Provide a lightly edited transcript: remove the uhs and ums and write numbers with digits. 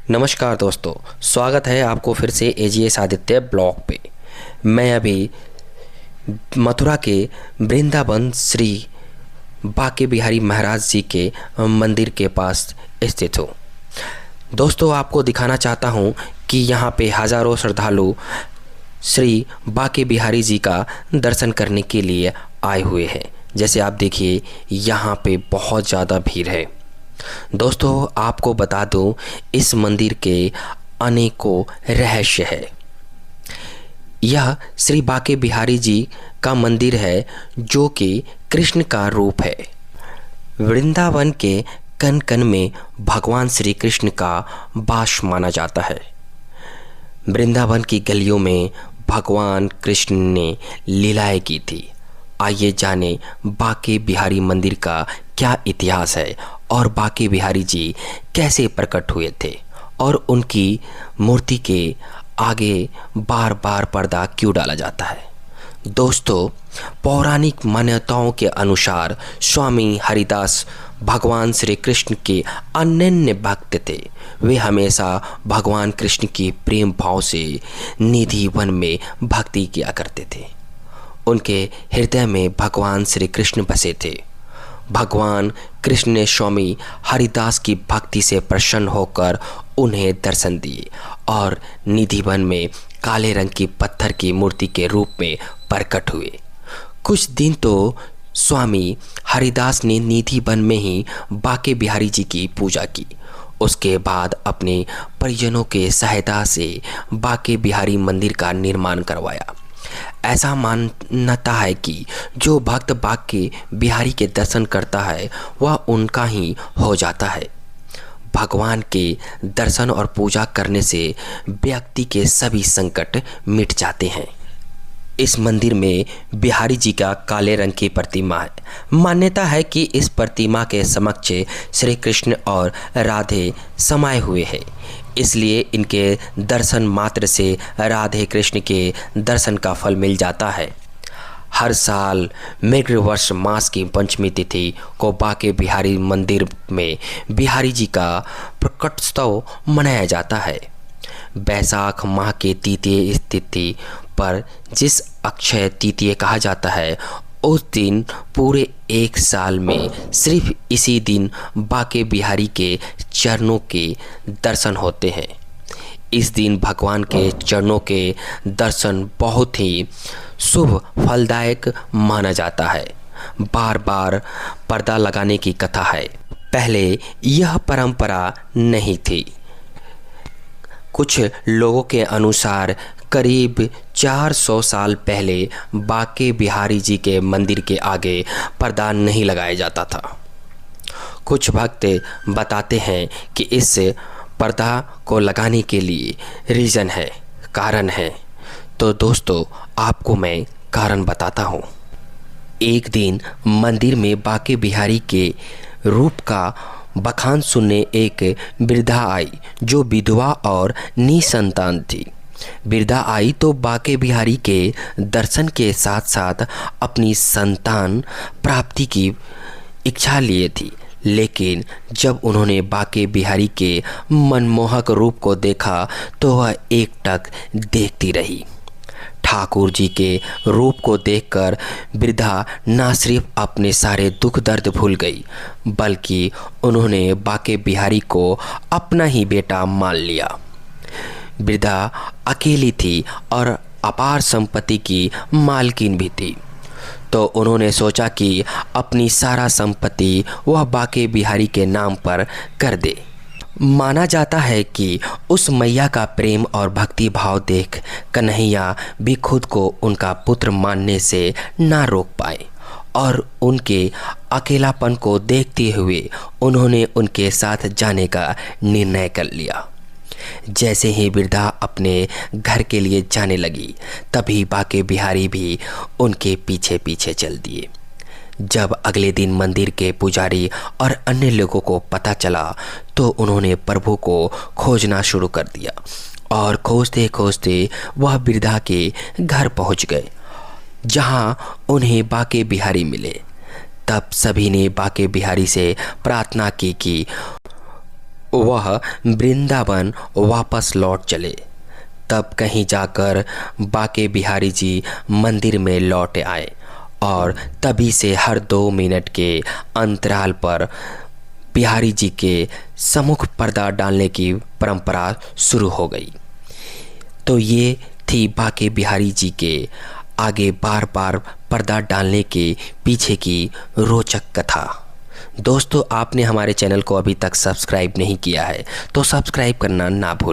नमस्कार दोस्तों, स्वागत है आपको फिर से एजीएस आदित्य ब्लॉग पे। मैं अभी मथुरा के वृंदावन श्री बांके बिहारी महाराज जी के मंदिर के पास स्थित हूँ। दोस्तों, आपको दिखाना चाहता हूँ कि यहाँ पे हज़ारों श्रद्धालु श्री बांके बिहारी जी का दर्शन करने के लिए आए हुए हैं। जैसे आप देखिए, यहाँ पे बहुत ज़्यादा भीड़ है। दोस्तों, आपको बता दूं, इस मंदिर के अनेकों रहस्य है। यह श्री बांके बिहारी जी का मंदिर है जो कि कृष्ण का रूप है। वृंदावन के कण कण में भगवान श्री कृष्ण का वास माना जाता है। वृंदावन की गलियों में भगवान कृष्ण ने लीलाएं की थी। आइए जाने बांके बिहारी मंदिर का क्या इतिहास है और बांके बिहारी जी कैसे प्रकट हुए थे और उनकी मूर्ति के आगे बार बार पर्दा क्यों डाला जाता है। दोस्तों, पौराणिक मान्यताओं के अनुसार स्वामी हरिदास भगवान श्री कृष्ण के अनन्य भक्त थे। वे हमेशा भगवान कृष्ण की प्रेम भाव से निधि वन में भक्ति किया करते थे। उनके हृदय में भगवान श्री कृष्ण बसे थे। भगवान कृष्ण ने स्वामी हरिदास की भक्ति से प्रसन्न होकर उन्हें दर्शन दिए और निधि वन में काले रंग की पत्थर की मूर्ति के रूप में प्रकट हुए। कुछ दिन तो स्वामी हरिदास ने निधि वन में ही बांके बिहारी जी की पूजा की। उसके बाद अपने परिजनों के सहायता से बांके बिहारी मंदिर का निर्माण करवाया। ऐसा मानता है कि जो भक्त बांके बिहारी के दर्शन करता है वह उनका ही हो जाता है। भगवान के दर्शन और पूजा करने से व्यक्ति के सभी संकट मिट जाते हैं। इस मंदिर में बिहारी जी का काले रंग की प्रतिमा है। मान्यता है कि इस प्रतिमा के समक्ष श्री कृष्ण और राधे समाये हुए हैं, इसलिए इनके दर्शन मात्र से राधे कृष्ण के दर्शन का फल मिल जाता है। हर साल मृगवर्ष मास की पंचमी तिथि को बांके बिहारी मंदिर में बिहारी जी का प्रकटोत्सव मनाया जाता है। बैसाख माह के तृतीय तिथि पर, जिस अक्षय तृतीय कहा जाता है, उस दिन पूरे एक साल में सिर्फ इसी दिन बांके बिहारी के चरणों के दर्शन होते हैं। इस दिन भगवान के चरणों के दर्शन बहुत ही शुभ फलदायक माना जाता है। बार बार पर्दा लगाने की कथा है। पहले यह परंपरा नहीं थी। कुछ लोगों के अनुसार करीब 400 साल पहले बांके बिहारी जी के मंदिर के आगे पर्दा नहीं लगाया जाता था। कुछ भक्त बताते हैं कि इस पर्दा को लगाने के लिए कारण है। तो दोस्तों, आपको मैं कारण बताता हूँ। एक दिन मंदिर में बांके बिहारी के रूप का बखान सुनने एक वृद्धा आई जो विधवा और निसंतान थी। वृद्धा आई तो बांके बिहारी के दर्शन के साथ साथ अपनी संतान प्राप्ति की इच्छा लिए थी। लेकिन जब उन्होंने बांके बिहारी के मनमोहक रूप को देखा तो वह एकटक देखती रही। ठाकुर जी के रूप को देखकर वृद्धा न सिर्फ अपने सारे दुख दर्द भूल गई, बल्कि उन्होंने बांके बिहारी को अपना ही बेटा मान लिया। वृद्धा अकेली थी और अपार संपत्ति की मालकिन भी थी, तो उन्होंने सोचा कि अपनी सारा संपत्ति वह बांके बिहारी के नाम पर कर दे। माना जाता है कि उस मैया का प्रेम और भक्ति भाव देख कन्हैया भी खुद को उनका पुत्र मानने से ना रोक पाए और उनके अकेलापन को देखते हुए उन्होंने उनके साथ जाने का निर्णय कर लिया। जैसे ही वृद्धा अपने घर के लिए जाने लगी, तभी बांके बिहारी भी उनके पीछे पीछे चल दिए। जब अगले दिन मंदिर के पुजारी और अन्य लोगों को पता चला तो उन्होंने प्रभु को खोजना शुरू कर दिया और खोजते खोजते वह वृद्धा के घर पहुंच गए, जहां उन्हें बांके बिहारी मिले। तब सभी ने बांके बिहारी से प्रार्थना की कि वह वृंदावन वापस लौट चले। तब कहीं जाकर बाके बिहारी जी मंदिर में लौट आए और तभी से हर 2 मिनट के अंतराल पर बिहारी जी के सम्मुख पर्दा डालने की परंपरा शुरू हो गई। तो ये थी बाके बिहारी जी के आगे बार बार पर्दा डालने के पीछे की रोचक कथा। दोस्तों, आपने हमारे चैनल को अभी तक सब्सक्राइब नहीं किया है तो सब्सक्राइब करना ना भूलें।